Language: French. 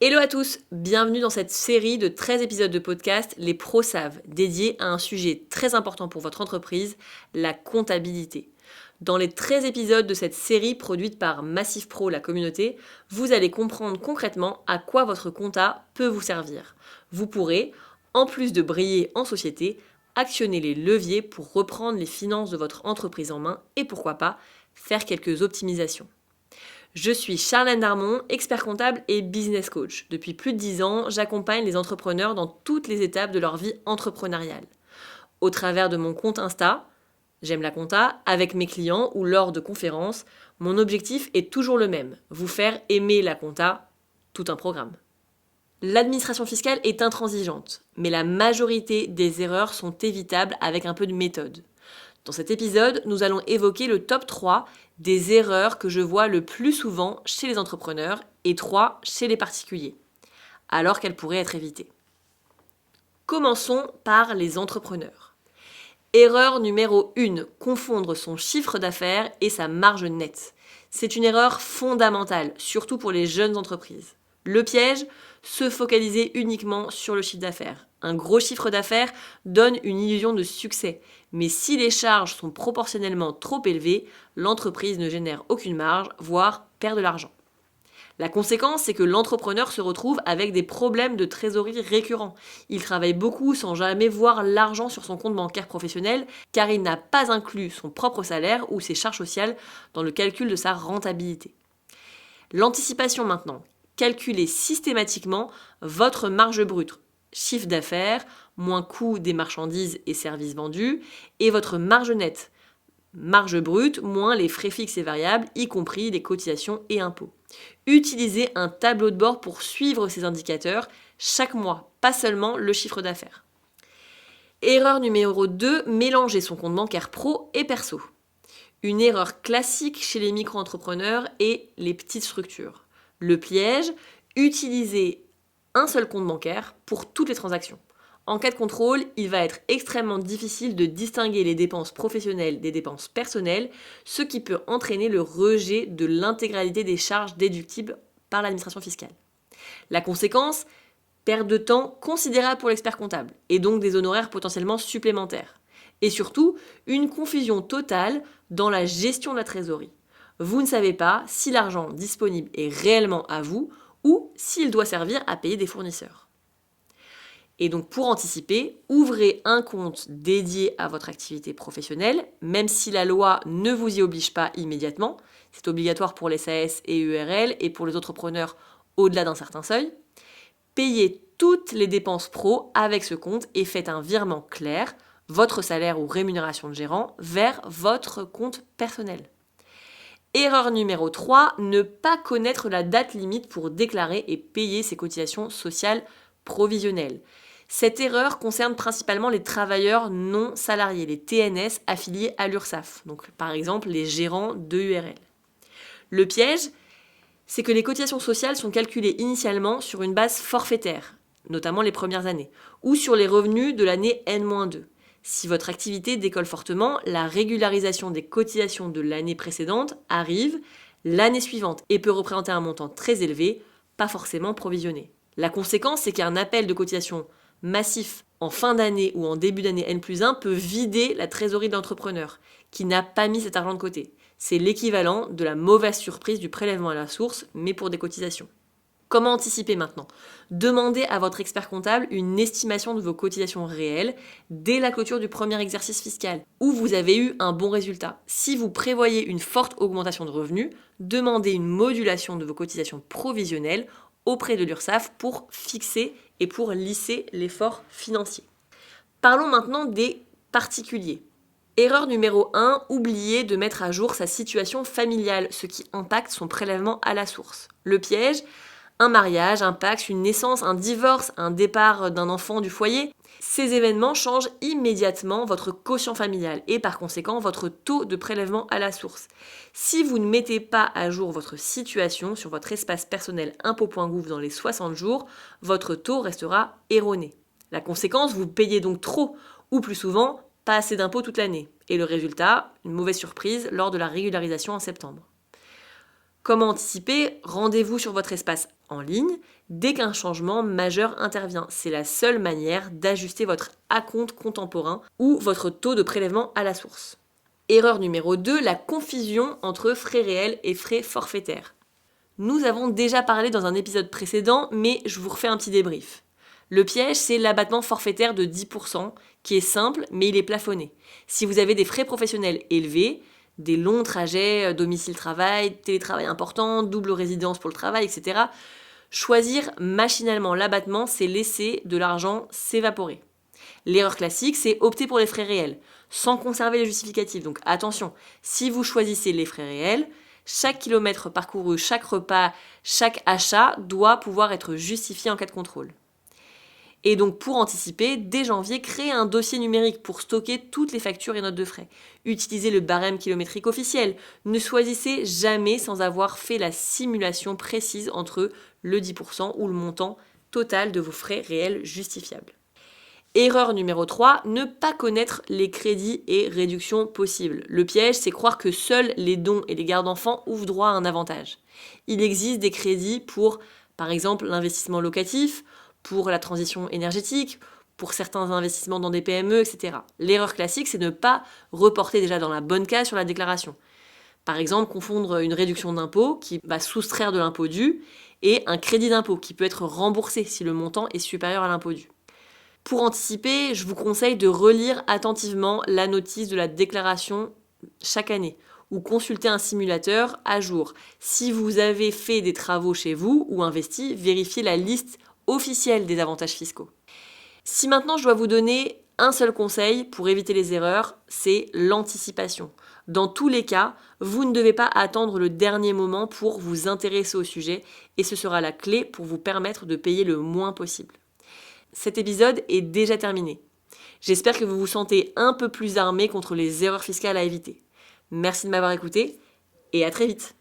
Hello à tous, bienvenue dans cette série de 13 épisodes de podcast Les pros savent, dédiés à un sujet très important pour votre entreprise, la comptabilité. Dans les 13 épisodes de cette série produite par Massif Pro, la communauté, vous allez comprendre concrètement à quoi votre compta peut vous servir. Vous pourrez, en plus de briller en société, actionner les leviers pour reprendre les finances de votre entreprise en main et pourquoi pas faire quelques optimisations. Je suis Charlène Darmon, expert comptable et business coach. Depuis plus de 10 ans, j'accompagne les entrepreneurs dans toutes les étapes de leur vie entrepreneuriale. Au travers de mon compte Insta, J'aime la compta, avec mes clients ou lors de conférences, mon objectif est toujours le même, vous faire aimer la compta, tout un programme. L'administration fiscale est intransigeante, mais la majorité des erreurs sont évitables avec un peu de méthode. Dans cet épisode, nous allons évoquer le top 3 des erreurs que je vois le plus souvent chez les entrepreneurs et 3 chez les particuliers, alors qu'elles pourraient être évitées. Commençons par les entrepreneurs. Erreur numéro 1, confondre son chiffre d'affaires et sa marge nette. C'est une erreur fondamentale, surtout pour les jeunes entreprises. Le piège, se focaliser uniquement sur le chiffre d'affaires. Un gros chiffre d'affaires donne une illusion de succès, mais si les charges sont proportionnellement trop élevées, l'entreprise ne génère aucune marge, voire perd de l'argent. La conséquence, c'est que l'entrepreneur se retrouve avec des problèmes de trésorerie récurrents. Il travaille beaucoup sans jamais voir l'argent sur son compte bancaire professionnel car il n'a pas inclus son propre salaire ou ses charges sociales dans le calcul de sa rentabilité. L'anticipation maintenant. Calculez systématiquement votre marge brute, chiffre d'affaires, moins coût des marchandises et services vendus, et votre marge nette, marge brute moins les frais fixes et variables, y compris les cotisations et impôts. Utilisez un tableau de bord pour suivre ces indicateurs chaque mois, pas seulement le chiffre d'affaires. Erreur numéro 2, mélanger son compte bancaire pro et perso. Une erreur classique chez les micro-entrepreneurs et les petites structures. Le piège, utiliser un seul compte bancaire pour toutes les transactions. En cas de contrôle, il va être extrêmement difficile de distinguer les dépenses professionnelles des dépenses personnelles, ce qui peut entraîner le rejet de l'intégralité des charges déductibles par l'administration fiscale. La conséquence, perte de temps considérable pour l'expert comptable, et donc des honoraires potentiellement supplémentaires. Et surtout, une confusion totale dans la gestion de la trésorerie. Vous ne savez pas si l'argent disponible est réellement à vous ou s'il doit servir à payer des fournisseurs. Et donc pour anticiper, ouvrez un compte dédié à votre activité professionnelle, même si la loi ne vous y oblige pas immédiatement. C'est obligatoire pour les SAS et URL et pour les entrepreneurs au-delà d'un certain seuil. Payez toutes les dépenses pro avec ce compte et faites un virement clair, votre salaire ou rémunération de gérant, vers votre compte personnel. Erreur numéro 3, ne pas connaître la date limite pour déclarer et payer ses cotisations sociales provisionnelles. Cette erreur concerne principalement les travailleurs non salariés, les TNS affiliés à l'URSSAF, donc par exemple les gérants de URL. Le piège, c'est que les cotisations sociales sont calculées initialement sur une base forfaitaire, notamment les premières années, ou sur les revenus de l'année N-2. Si votre activité décolle fortement, la régularisation des cotisations de l'année précédente arrive l'année suivante et peut représenter un montant très élevé, pas forcément provisionné. La conséquence, c'est qu'un appel de cotisation massif en fin d'année ou en début d'année N+1 peut vider la trésorerie de l'entrepreneur qui n'a pas mis cet argent de côté. C'est l'équivalent de la mauvaise surprise du prélèvement à la source, mais pour des cotisations. Comment anticiper maintenant ? Demandez à votre expert comptable une estimation de vos cotisations réelles dès la clôture du premier exercice fiscal, où vous avez eu un bon résultat. Si vous prévoyez une forte augmentation de revenus, demandez une modulation de vos cotisations provisionnelles auprès de l'URSSAF pour fixer et pour lisser l'effort financier. Parlons maintenant des particuliers. Erreur numéro 1, oublier de mettre à jour sa situation familiale, ce qui impacte son prélèvement à la source. Le piège, un mariage, un Pacs, une naissance, un divorce, un départ d'un enfant du foyer. Ces événements changent immédiatement votre quotient familial et par conséquent votre taux de prélèvement à la source. Si vous ne mettez pas à jour votre situation sur votre espace personnel impôt.gouv dans les 60 jours, votre taux restera erroné. La conséquence, vous payez donc trop ou plus souvent pas assez d'impôts toute l'année. Et le résultat, une mauvaise surprise lors de la régularisation en septembre. Comment anticiper ? Rendez-vous sur votre espace en ligne dès qu'un changement majeur intervient. C'est la seule manière d'ajuster votre acompte contemporain ou votre taux de prélèvement à la source. Erreur numéro 2, la confusion entre frais réels et frais forfaitaires. Nous avons déjà parlé dans un épisode précédent, mais je vous refais un petit débrief. Le piège, c'est l'abattement forfaitaire de 10%, qui est simple, mais il est plafonné. Si vous avez des frais professionnels élevés, des longs trajets, domicile-travail, télétravail important, double résidence pour le travail, etc., choisir machinalement l'abattement, c'est laisser de l'argent s'évaporer. L'erreur classique, c'est opter pour les frais réels, sans conserver les justificatifs. Donc attention, si vous choisissez les frais réels, chaque kilomètre parcouru, chaque repas, chaque achat doit pouvoir être justifié en cas de contrôle. Et donc pour anticiper, dès janvier, créez un dossier numérique pour stocker toutes les factures et notes de frais. Utilisez le barème kilométrique officiel. Ne choisissez jamais sans avoir fait la simulation précise entre le 10% ou le montant total de vos frais réels justifiables. Erreur numéro 3, ne pas connaître les crédits et réductions possibles. Le piège, c'est croire que seuls les dons et les gardes d'enfants ouvrent droit à un avantage. Il existe des crédits pour, par exemple, l'investissement locatif, pour la transition énergétique, pour certains investissements dans des PME, etc. L'erreur classique, c'est de ne pas reporter déjà dans la bonne case sur la déclaration. Par exemple, confondre une réduction d'impôt qui va soustraire de l'impôt dû et un crédit d'impôt qui peut être remboursé si le montant est supérieur à l'impôt dû. Pour anticiper, je vous conseille de relire attentivement la notice de la déclaration chaque année ou consulter un simulateur à jour. Si vous avez fait des travaux chez vous ou investi, vérifiez la liste officielle des avantages fiscaux. Si maintenant je dois vous donner un seul conseil pour éviter les erreurs, c'est l'anticipation. Dans tous les cas, vous ne devez pas attendre le dernier moment pour vous intéresser au sujet et ce sera la clé pour vous permettre de payer le moins possible. Cet épisode est déjà terminé. J'espère que vous vous sentez un peu plus armé contre les erreurs fiscales à éviter. Merci de m'avoir écouté et à très vite.